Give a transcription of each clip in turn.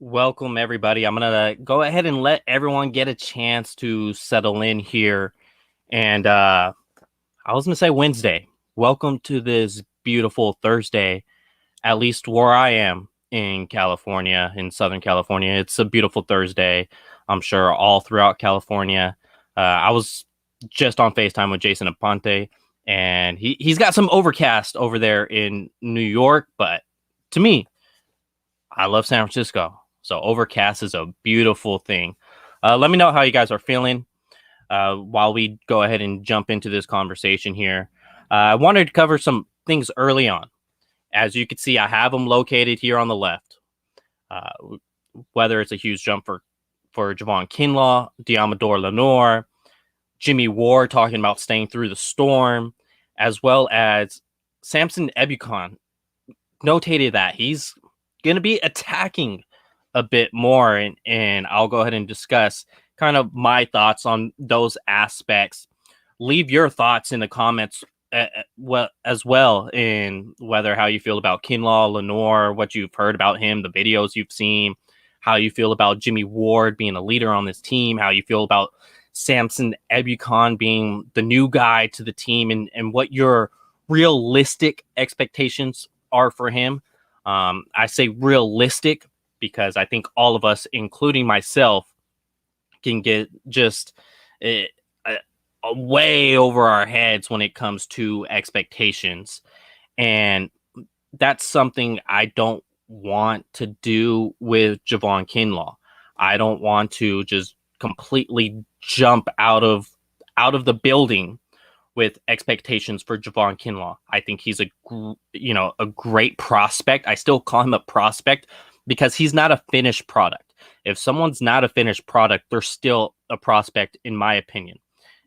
Welcome, everybody. I'm going to go ahead and let everyone get a chance to settle in here. And I was going to say Wednesday. Welcome to this beautiful Thursday, at least where I am in California, in Southern California. It's a beautiful Thursday, I'm sure, all throughout California. I was just on FaceTime with Jason Aponte, and he's got some overcast over there in New York. But to me, I love San Francisco. So overcast is a beautiful thing. Let me know how you guys are feeling while we go ahead and jump into this conversation here. I wanted to cover some things early on. As you can see, I have them located here on the left. Whether it's a huge jump for Javon Kinlaw, Deommodore Lenoir, Jimmie Ward talking about staying through the storm, as well as Samson Ebukam notated that he's going to be attacking a bit more, and I'll go ahead and discuss kind of my thoughts on those aspects. Leave your thoughts in the comments as well, in whether how you feel about Kinlaw, Lenoir, what you've heard about him, the videos you've seen, how you feel about Jimmie Ward being a leader on this team, how you feel about Samson Ebukam being the new guy to the team, and what your realistic expectations are for him. I say realistic because I think all of us, including myself, can get just way over our heads when it comes to expectations. And that's something I don't want to do with Javon Kinlaw. I don't want to just completely jump out of the building with expectations for Javon Kinlaw. I think he's a great prospect. I still call him a prospect because he's not a finished product. If someone's not a finished product, they're still a prospect, in my opinion.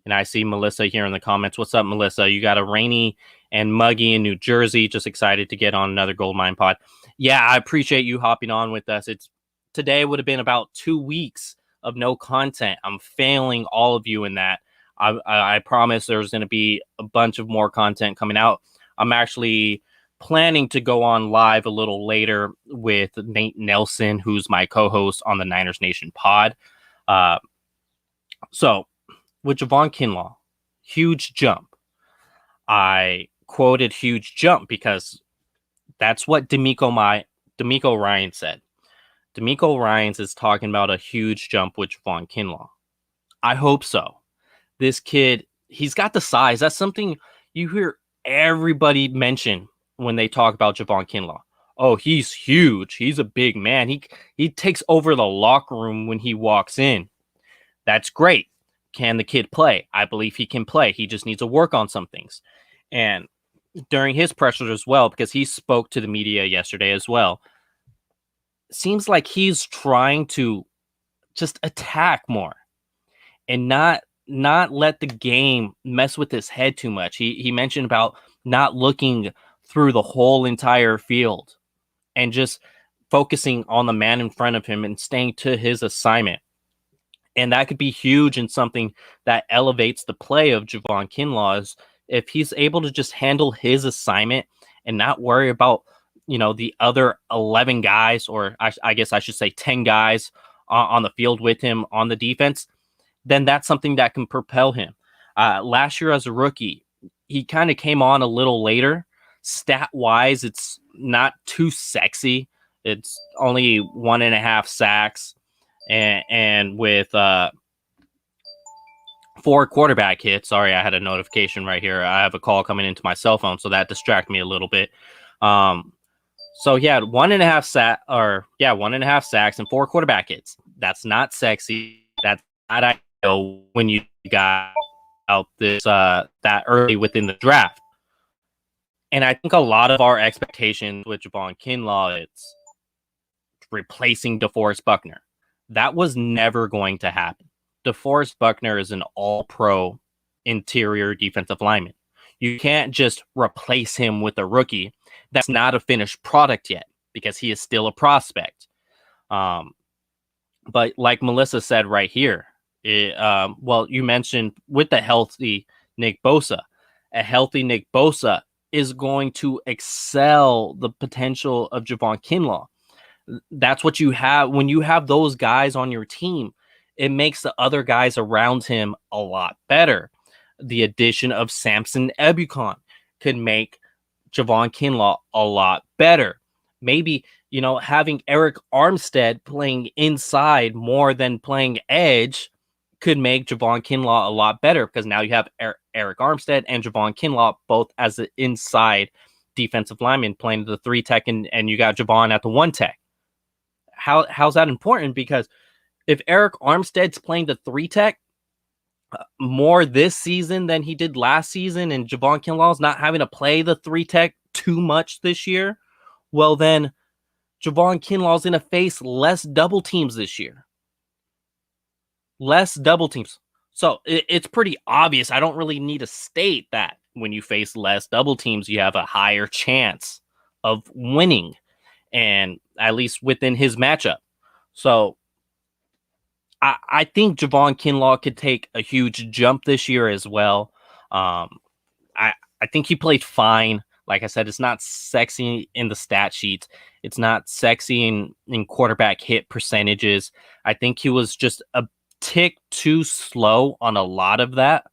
And I see Melissa here in the comments. What's up, Melissa? You got a rainy and muggy in New Jersey. Just excited to get on another Goldmine pod. Yeah, I appreciate you hopping on with us. Today would have been about 2 weeks of no content. I'm failing all of you in that. I promise there's going to be a bunch of more content coming out. I'm actually planning to go on live a little later with Nate Nelson, who's my co-host on the Niners Nation pod. So with Javon Kinlaw, huge jump. I quoted huge jump because that's what DeMeco Ryans said. DeMeco Ryans is talking about a huge jump with Javon Kinlaw. I hope so. This kid, he's got the size. That's something you hear everybody mention when they talk about Javon Kinlaw. Oh, he's huge. He's a big man. He takes over the locker room when he walks in. That's great. Can the kid play? I believe he can play. He just needs to work on some things. And during his pressures as well, because he spoke to the media yesterday as well, seems like he's trying to just attack more and not let the game mess with his head too much. He mentioned about not looking through the whole entire field and just focusing on the man in front of him and staying to his assignment. And that could be huge and something that elevates the play of Javon Kinlaw is if he's able to just handle his assignment and not worry about, the other 11 guys, or I guess I should say 10 guys on the field with him on the defense, then that's something that can propel him. Last year as a rookie, he kind of came on a little later. Stat-wise, it's not too sexy. It's only 1.5 sacks and with 4 quarterback hits. Sorry, I had a notification right here. I have a call coming into my cell phone, so that distracted me a little bit. So he had 1.5 sacks and 4 quarterback hits. That's not sexy. That's not ideal when you got out this that early within the draft. And I think a lot of our expectations with Javon Kinlaw, it's replacing DeForest Buckner. That was never going to happen. DeForest Buckner is an all-pro interior defensive lineman. You can't just replace him with a rookie that's not a finished product yet because he is still a prospect. But like Melissa said right here, you mentioned with the healthy Nick Bosa, a healthy Nick Bosa is going to excel the potential of Javon Kinlaw. That's what you have when you have those guys on your team. It makes the other guys around him a lot better. The addition of Samson Ebukam could make Javon Kinlaw a lot better. Maybe, having Eric Armstead playing inside more than playing edge could make Javon Kinlaw a lot better, because now you have Eric Armstead and Javon Kinlaw both as the inside defensive lineman playing the 3 tech, and you got Javon at the 1 tech. How's that important? Because if Eric Armstead's playing the 3 tech more this season than he did last season, and Javon Kinlaw's not having to play the 3 tech too much this year, well, then Javon Kinlaw's going to face less double teams this year. Less double teams. So it's pretty obvious. I don't really need to state that when you face less double teams, you have a higher chance of winning, and at least within his matchup. So I think Javon Kinlaw could take a huge jump this year as well. I think he played fine. Like I said, it's not sexy in the stat sheets. It's not sexy in quarterback hit percentages. I think he was just a tick too slow on a lot of that.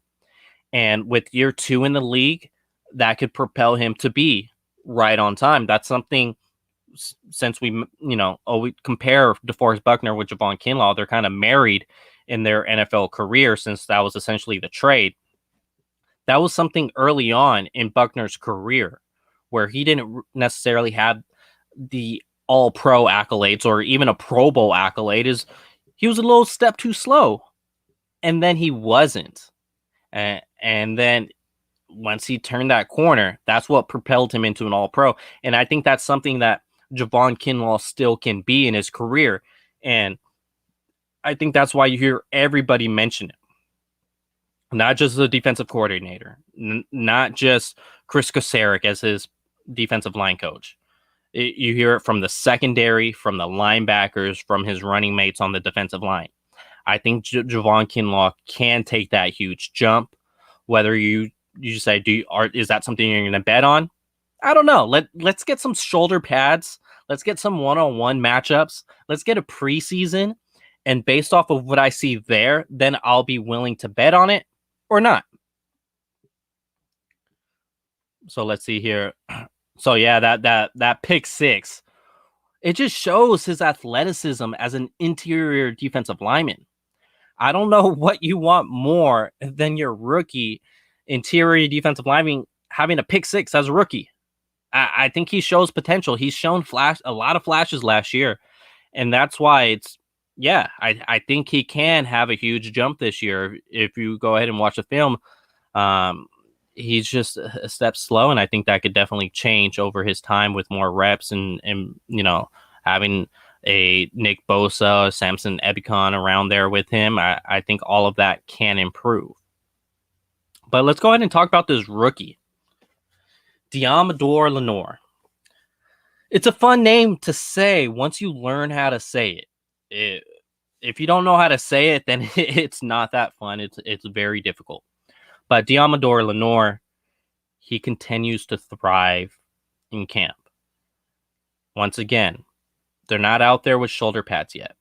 And with year 2 in the league, that could propel him to be right on time. That's something, since we compare DeForest Buckner with Javon Kinlaw, they're kind of married in their NFL career, since that was essentially the trade. That was something early on in Buckner's career where he didn't necessarily have the all-pro accolades or even a Pro Bowl accolade. He was a little step too slow, and then he wasn't. And then once he turned that corner, that's what propelled him into an all-pro. And I think that's something that Javon Kinlaw still can be in his career. And I think that's why you hear everybody mention it. Not just the defensive coordinator, not just Chris Kocurek as his defensive line coach. You hear it from the secondary, from the linebackers, from his running mates on the defensive line. I think Javon Kinlaw can take that huge jump. Whether you say, is that something you're going to bet on? I don't know. Let's get some shoulder pads. Let's get some one-on-one matchups. Let's get a preseason. And based off of what I see there, then I'll be willing to bet on it or not. So let's see here. So yeah, that pick 6, it just shows his athleticism as an interior defensive lineman. I don't know what you want more than your rookie interior defensive lineman having a pick 6 as a rookie. I think he shows potential. He's shown a lot of flashes last year, and that's why I think he can have a huge jump this year. If you go ahead and watch the film, he's just a step slow, and I think that could definitely change over his time with more reps and having a Nick Bosa, Samson Ebukam around there with him. I think all of that can improve. But let's go ahead and talk about this rookie, Deommodore Lenoir. It's a fun name to say once you learn how to say it. If you don't know how to say it, then it's not that fun. It's very difficult. But Deommodore Lenoir, he continues to thrive in camp. Once again, they're not out there with shoulder pads yet.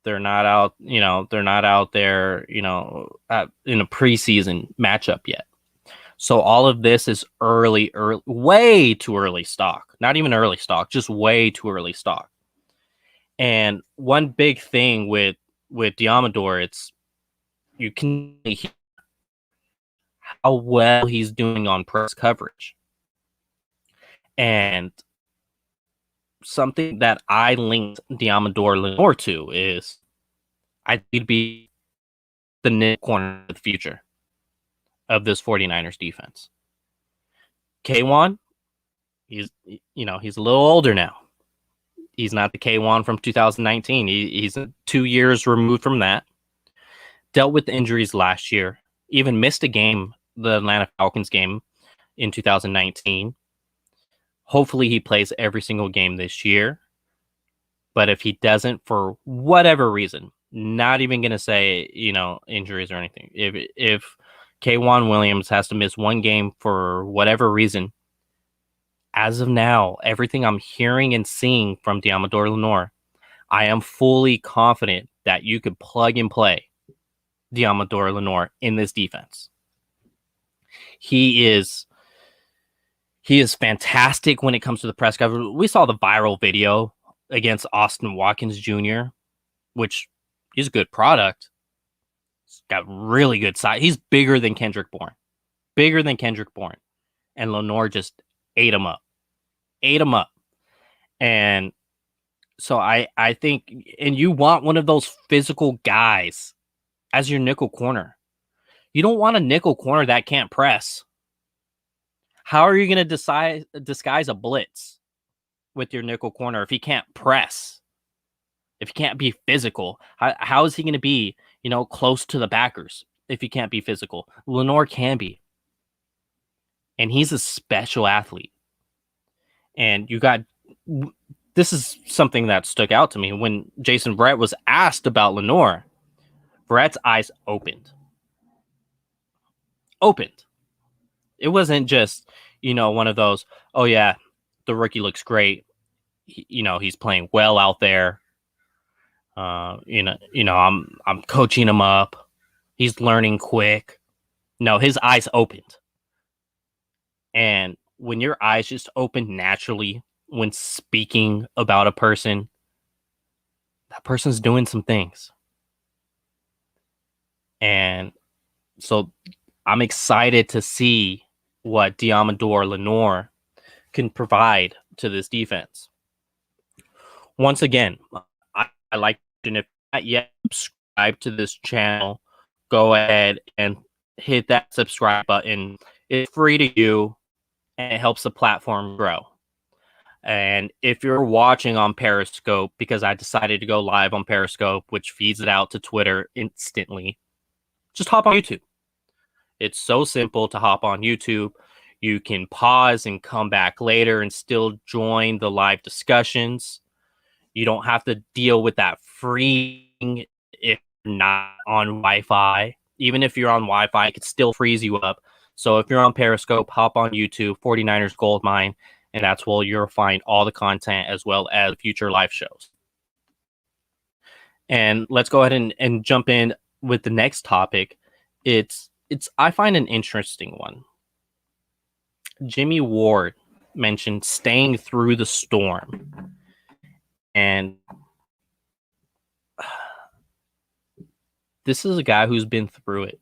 They're not out, they're not out there, in a preseason matchup yet. So all of this is early, way too early stock. Not even early stock, just way too early stock. And one big thing with Deommodore, it's you can hear how well he's doing on press coverage. And something that I linked Deommodore Lenoir to is I think he'd be the nickel corner of the future of this 49ers defense. K1, he's a little older now. He's not the K1 from 2019. He's 2 years removed from that. Dealt with injuries last year. Even missed a game, the Atlanta Falcons game in 2019. Hopefully he plays every single game this year. But if he doesn't, for whatever reason, not even going to say, injuries or anything. If K1 Williams has to miss one game for whatever reason, as of now, everything I'm hearing and seeing from Deommodore Lenoir, I am fully confident that you could plug and play Deommodore Lenoir in this defense. He is fantastic when it comes to the press coverage. We saw the viral video against Austin Watkins Jr., which is a good product. He's got really good size. He's bigger than Kendrick Bourne. And Lenoir just ate him up. And so I think, and you want one of those physical guys as your nickel corner. You don't want a nickel corner that can't press. How are you going to disguise a blitz with your nickel corner if he can't press? If he can't be physical? How is he going to be, close to the backers if he can't be physical? Lenoir can be. And he's a special athlete. And this is something that stuck out to me. When Jason Verrett was asked about Lenoir, Verrett's eyes opened. It wasn't just, one of those, oh yeah, the rookie looks great. He's playing well out there. I'm coaching him up. He's learning quick. No, his eyes opened. And when your eyes just open naturally when speaking about a person, that person's doing some things. And so I'm excited to see what Deommodore Lenoir can provide to this defense. Once again, I like, and if not yet subscribe to this channel, go ahead and hit that subscribe button. It's free to you, and it helps the platform grow. And if you're watching on Periscope, because I decided to go live on Periscope, which feeds it out to Twitter instantly, just hop on YouTube. It's so simple to hop on YouTube. You can pause and come back later and still join the live discussions. You don't have to deal with that freezing if you're not on Wi-Fi. Even if you're on Wi-Fi, it could still freeze you up. So if you're on Periscope, hop on YouTube, 49ers Goldmine, and that's where you'll find all the content as well as future live shows. And let's go ahead and jump in with the next topic. I find an interesting one. Jimmie Ward mentioned staying through the storm. And this is a guy who's been through it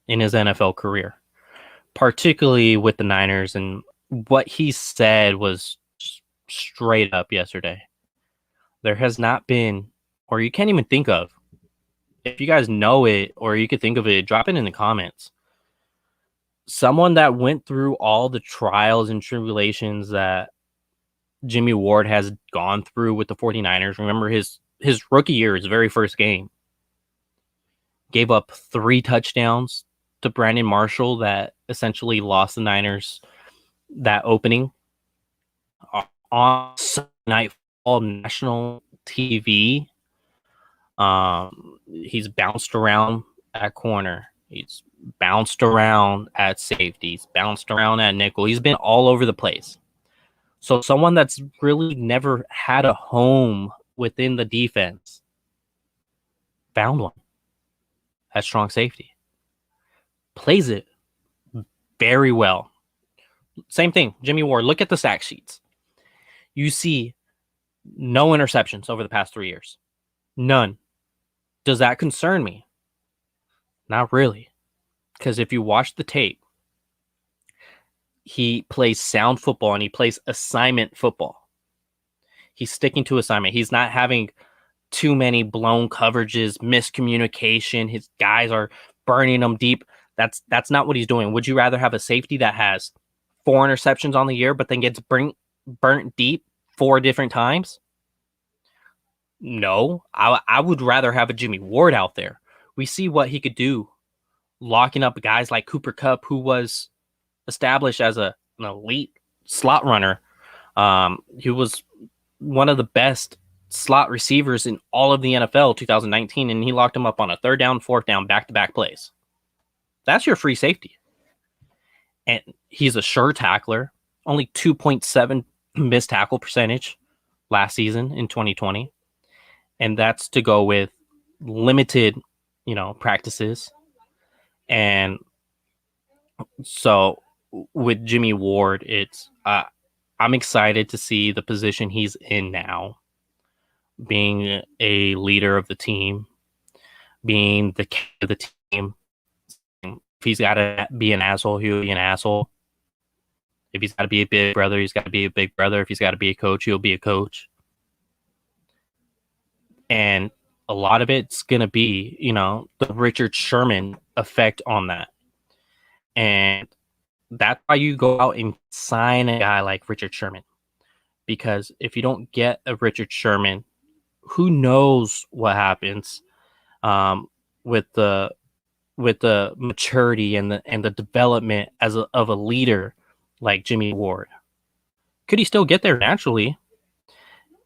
in his NFL career, particularly with the Niners. And what he said was straight up yesterday. There has not been, or you can't even think of, if you guys know it or you could think of it, drop it in the comments. Someone that went through all the trials and tribulations that Jimmie Ward has gone through with the 49ers. Remember his rookie year, his very first game, gave up 3 touchdowns to Brandon Marshall that essentially lost the Niners that opening on Sunday Night Football national TV. He's bounced around at corner. He's bounced around at safety. He's bounced around at nickel. He's been all over the place. So someone that's really never had a home within the defense found one at strong safety. Plays it very well. Same thing, Jimmie Ward. Look at the sack sheets. You see no interceptions over the past 3 years. None. Does that concern me? Not really. Because if you watch the tape, he plays sound football and he plays assignment football. He's sticking to assignment. He's not having too many blown coverages, miscommunication. His guys are burning them deep. That's not what he's doing. Would you rather have a safety that has 4 interceptions on the year, but then gets burnt deep 4 different times? No, I would rather have a Jimmie Ward out there. We see what he could do, locking up guys like Cooper Kupp, who was established as an elite slot runner. He was one of the best slot receivers in all of the NFL 2019, and he locked him up on a 3rd down, 4th down, back-to-back plays. That's your free safety. And he's a sure tackler. only 2.7 missed tackle percentage last season in 2020. And that's to go with limited, practices. And so with Jimmie Ward, I'm excited to see the position he's in now, being a leader of the team, being the king of the team. If he's got to be an asshole, he'll be an asshole. If he's got to be a big brother, he's got to be a big brother. If he's got to be a coach, he'll be a coach. And a lot of it's going to be, the Richard Sherman effect on that. And that's why you go out and sign a guy like Richard Sherman. Because if you don't get a Richard Sherman, who knows what happens with the maturity and the development of a leader like Jimmie Ward. Could he still get there naturally?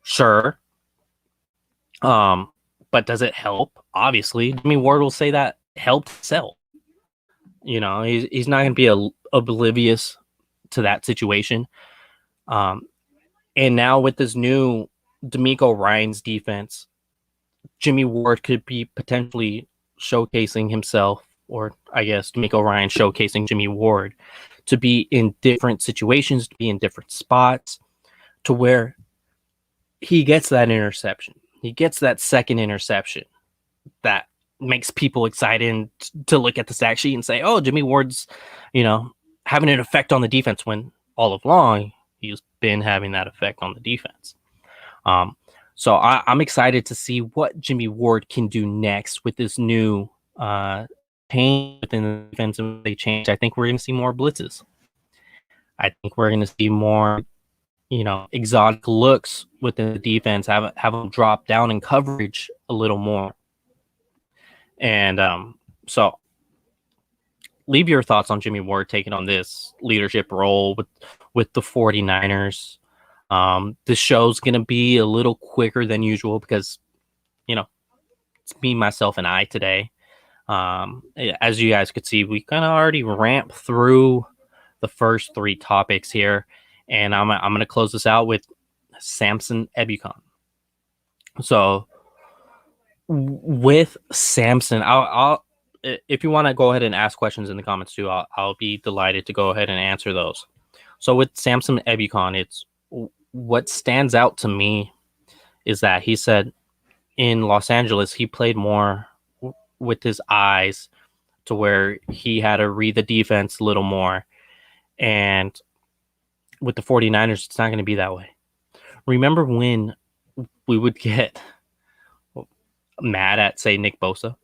Sure. But does it help? Obviously, Jimmie Ward will say that helped sell. He's not going to be oblivious to that situation. And now with this new DeMeco Ryans defense, Jimmie Ward could be potentially showcasing himself, or I guess DeMeco Ryans showcasing Jimmie Ward to be in different situations, to be in different spots, to where he gets that interception. He gets that second interception that makes people excited to look at the stat sheet and say, oh, Jimmie Ward's, having an effect on the defense, when all along he's been having that effect on the defense. So I'm excited to see what Jimmie Ward can do next with this new change within the defense. And they change. I think we're going to see more blitzes. I think we're going to see more, exotic looks within the defense. Have them drop down in coverage a little more. And so leave your thoughts on Jimmie Ward taking on this leadership role with the 49ers. This show's going to be a little quicker than usual because, it's me, myself, and I today. As you guys could see, we kind of already ramped through the first three topics here. And I'm going to close this out with Samson Ebukam. So with Samson, I'll if you want to go ahead and ask questions in the comments too, I'll be delighted to go ahead and answer those. So with Samson Ebukam, it's what stands out to me is that he said in Los Angeles, he played more with his eyes to where he had to read the defense a little more. And with the 49ers, it's not going to be that way. Remember when we would get mad at, say, Nick Bosa?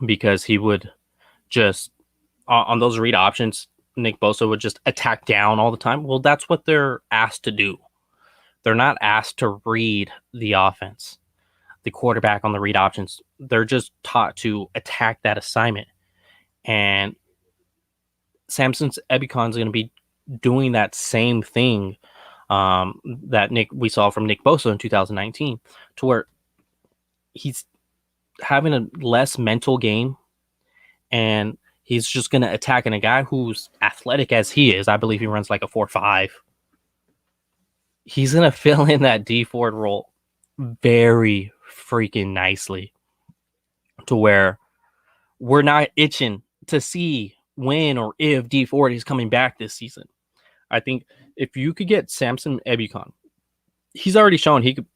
Because he would just, on those read options, Nick Bosa would just attack down all the time. Well, that's what they're asked to do. They're not asked to read the offense, the quarterback on the read options. They're just taught to attack that assignment. And Samson Ebukam is going to be doing that same thing that we saw from Nick Bosa in 2019, to where he's having a less mental game, and he's just going to attack. And a guy who's athletic as he is, I believe he runs like a 4.5. He's going to fill in that D Ford role very freaking nicely, to where we're not itching to see when or if D Ford is coming back this season. I think if you could get Samson Ebukam, he's already shown he could,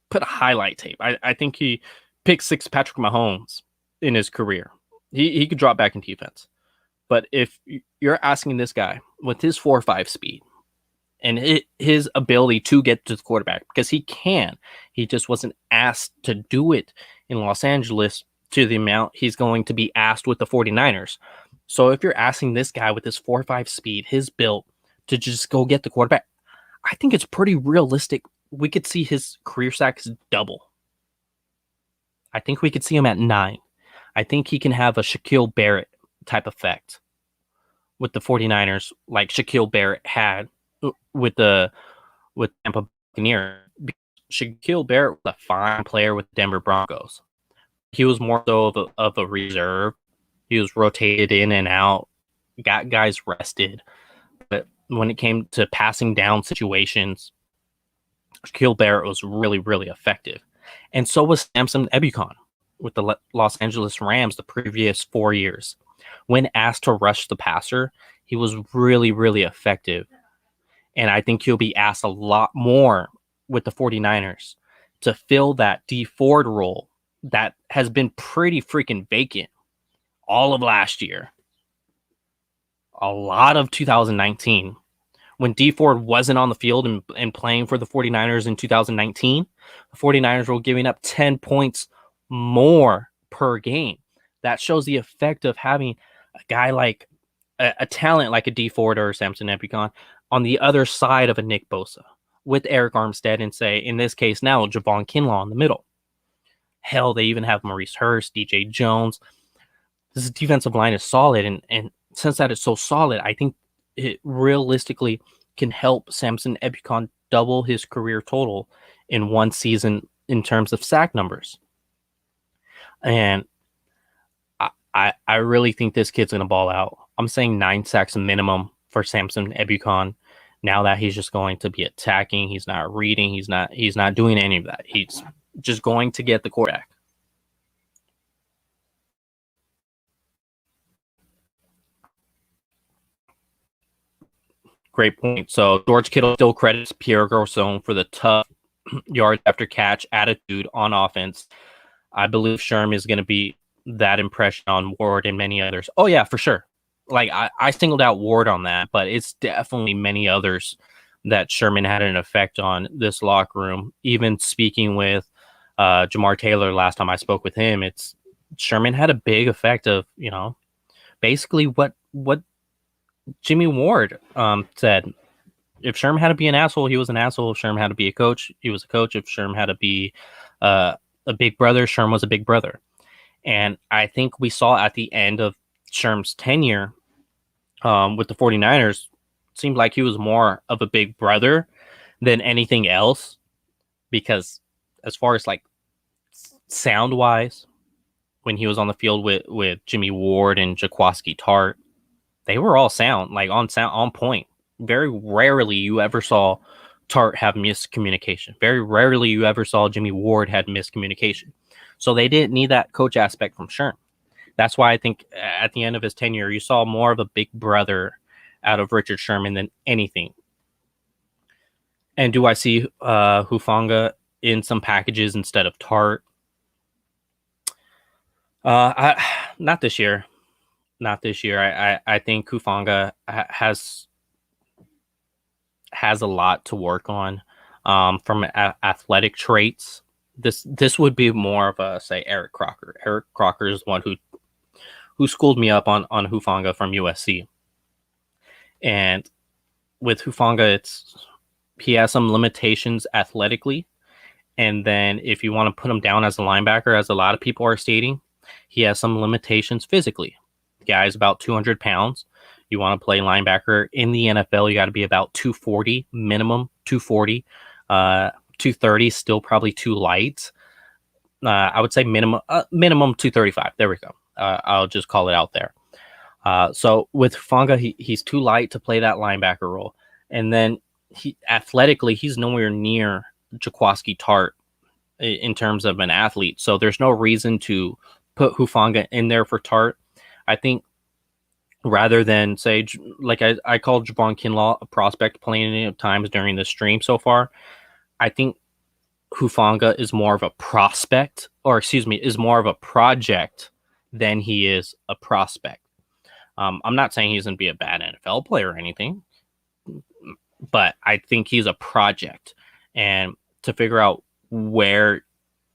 put a highlight tape. I think he picked 6 Patrick Mahomes in his career. He could drop back in defense. But if you're asking this guy with his 4.5 speed and his ability to get to the quarterback, because he can, he just wasn't asked to do it in Los Angeles to the amount he's going to be asked with the 49ers. So if you're asking this guy with his 4.5 speed, his build, to just go get the quarterback, I think it's pretty realistic. We could see his career sacks double. I think we could see him at 9. I think he can have a Shaquille Barrett type effect with the 49ers, like Shaquille Barrett had with Tampa Buccaneers. Shaquille Barrett was a fine player with Denver Broncos. He was more so of a reserve. He was rotated in and out, got guys rested. But when it came to passing down situations, Shaquille Barrett was really, really effective. And so was Samson Ebukam with the Los Angeles Rams the previous 4 years. When asked to rush the passer, he was really, really effective. And I think he'll be asked a lot more with the 49ers to fill that D Ford role that has been pretty freaking vacant all of last year. A lot of 2019. When D Ford wasn't on the field and playing for the 49ers in 2019, the 49ers were giving up 10 points more per game. That shows the effect of having a guy like a talent like a D Ford or Samson Ebukam on the other side of a Nick Bosa with Eric Armstead and, say, in this case now, Javon Kinlaw in the middle. Hell, they even have Maurice Hurst, DJ Jones. This defensive line is solid, and since that is so solid, I think it realistically can help Samson Ebukam double his career total in one season in terms of sack numbers. And I really think this kid's going to ball out. I'm saying 9 sacks minimum for Samson Ebukam. Now that he's just going to be attacking, he's not reading, he's not doing any of that. He's just going to get the quarterback. Great point. So George Kittle still credits Pierre Garçon for the tough yards after catch attitude on offense. I believe Sherm is going to be that impression on Ward and many others. Oh yeah, for sure. Like I singled out Ward on that, but it's definitely many others that Sherman had an effect on this locker room. Even speaking with Jamar Taylor last time I spoke with him, it's Sherman had a big effect of, basically what Jimmie Ward said. If Sherm had to be an asshole, he was an asshole. If Sherm had to be a coach, he was a coach. If Sherm had to be a big brother, Sherm was a big brother. And I think we saw at the end of Sherm's tenure with the 49ers, it seemed like he was more of a big brother than anything else. Because as far as like sound-wise, when he was on the field with Jimmie Ward and Jaquiski Tartt, they were all sound, like on point. Very rarely you ever saw Tartt have miscommunication. Very rarely you ever saw Jimmie Ward had miscommunication. So they didn't need that coach aspect from Sherm. That's why I think at the end of his tenure, you saw more of a big brother out of Richard Sherman than anything. And do I see Hufanga in some packages instead of Tartt? Not this year. Not this year. I think Hufanga has a lot to work on from athletic traits. This would be more of a, say, Eric Crocker. Eric Crocker is one who schooled me up on Hufanga from USC. And with Hufanga, he has some limitations athletically. And then if you want to put him down as a linebacker, as a lot of people are stating, he has some limitations physically. The guy's about 200 pounds. You want to play linebacker in the NFL, you got to be about 240, minimum 240. 230 still probably too light. I would say minimum 235. There we go. I'll just call it out there. So with Hufanga, he's too light to play that linebacker role. And then athletically, he's nowhere near Jaquiski Tartt in terms of an athlete. So there's no reason to put Hufanga in there for Tartt. I think rather than say, like I called Javon Kinlaw a prospect plenty of times during the stream so far, I think Hufanga is more of a prospect, is more of a project than he is a prospect. I'm not saying he's going to be a bad NFL player or anything, but I think he's a project. And to figure out where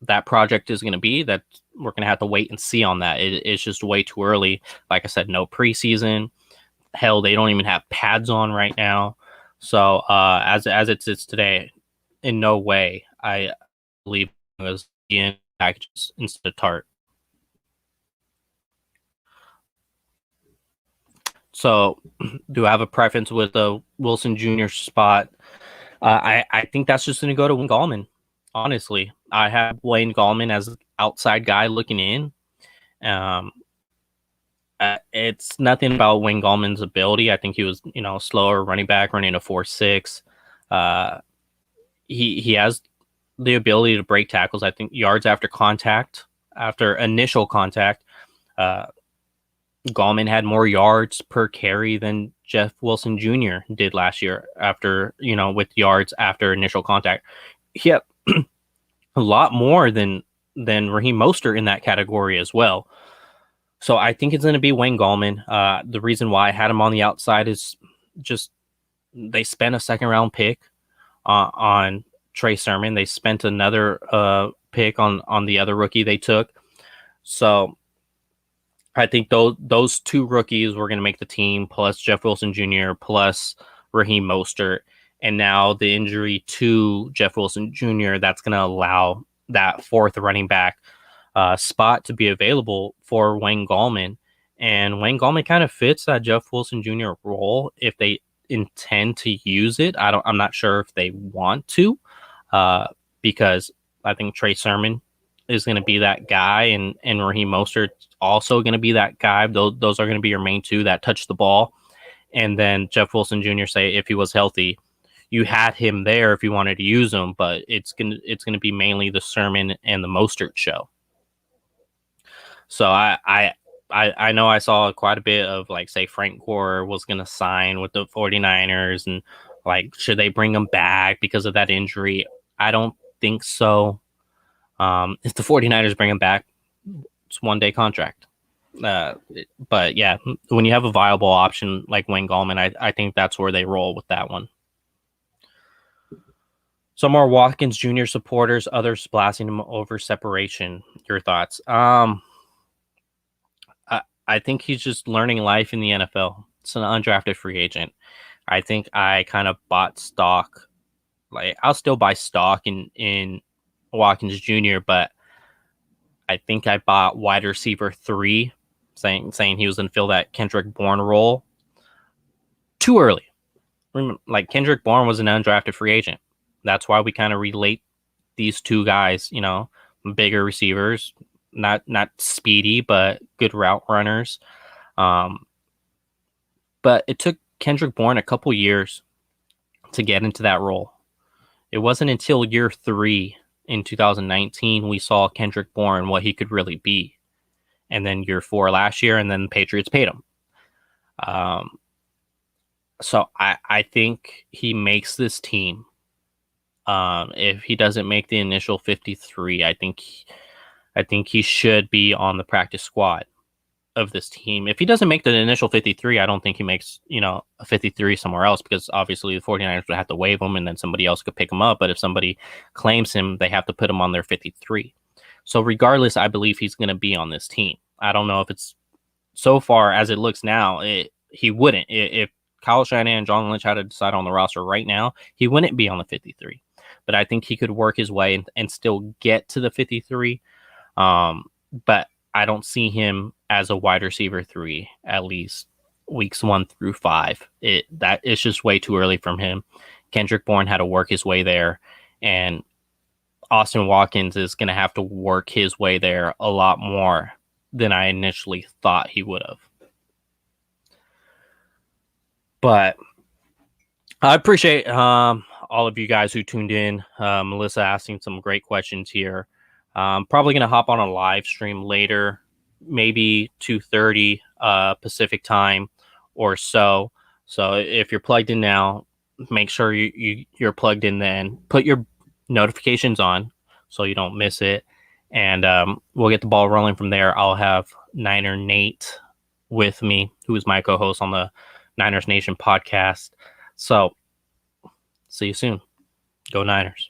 that project is going to be, that we're going to have to wait and see on that. It's just way too early. Like I said, no preseason. Hell, they don't even have pads on right now. So as it sits today, in no way I believe it was in packages instead of Tartt. So do I have a preference with the Wilson Jr. spot? I think that's just going to go to Wayne Gallman. Honestly, I have Wayne Gallman as an outside guy looking in. It's nothing about Wayne Gallman's ability. I think he was, slower running back, running a 4.6. He has the ability to break tackles. I think yards after initial contact, Gallman had more yards per carry than Jeff Wilson Jr. did last year with yards after initial contact. He had a lot more than Raheem Mostert in that category as well. So I think it's going to be Wayne Gallman. The reason why I had him on the outside is just they spent a second round pick on Trey Sermon. They spent another pick on the other rookie they took. So I think those two rookies were going to make the team, plus Jeff Wilson Jr., plus Raheem Mostert. And now the injury to Jeff Wilson Jr., that's going to allow that fourth running back spot to be available for Wayne Gallman. And Wayne Gallman kind of fits that Jeff Wilson Jr. role if they intend to use it. I'm not sure if they want to, because I think Trey Sermon is going to be that guy, and Raheem Mostert also going to be that guy. Those are going to be your main two that touch the ball. And then Jeff Wilson Jr., say if he was healthy, you had him there if you wanted to use him, but it's gonna be mainly the Sermon and the Mostert show. So I know I saw quite a bit of say Frank Gore was gonna sign with the 49ers, and should they bring him back because of that injury? I don't think so. If the 49ers bring him back, it's 1-day contract. But yeah, when you have a viable option like Wayne Gallman, I think that's where they roll with that one. Some more Watkins Jr. supporters, others blasting him over separation. Your thoughts? I think he's just learning life in the NFL. It's an undrafted free agent. I think I kind of bought stock. I'll still buy stock in Watkins Jr., but I think I bought wide receiver 3, saying he was going to fill that Kendrick Bourne role too early. Kendrick Bourne was an undrafted free agent. That's why we kind of relate these two guys, bigger receivers, not speedy, but good route runners. But it took Kendrick Bourne a couple years to get into that role. It wasn't until year 3 in 2019 we saw Kendrick Bourne what he could really be. And then year 4 last year, and then the Patriots paid him. So I think he makes this team. If he doesn't make the initial 53, I think he should be on the practice squad of this team. If he doesn't make the initial 53, I don't think he makes, a 53 somewhere else, because obviously the 49ers would have to waive him and then somebody else could pick him up. But if somebody claims him, they have to put him on their 53. So regardless, I believe he's going to be on this team. I don't know if it's so far as it looks now, he wouldn't. If Kyle Shanahan and John Lynch had to decide on the roster right now, he wouldn't be on the 53. But I think he could work his way and still get to the 53. But I don't see him as a wide receiver 3, at least weeks 1 through 5. That is just way too early from him. Kendrick Bourne had to work his way there, and Austin Watkins is going to have to work his way there a lot more than I initially thought he would have. But I appreciate all of you guys who tuned in. Melissa asking some great questions here. Probably going to hop on a live stream later, maybe 2:30 Pacific time or so. So if you're plugged in now, make sure you're plugged in then. Put your notifications on so you don't miss it. And we'll get the ball rolling from there. I'll have Niner Nate with me, who is my co-host on the Niners Nation podcast. So see you soon. Go Niners.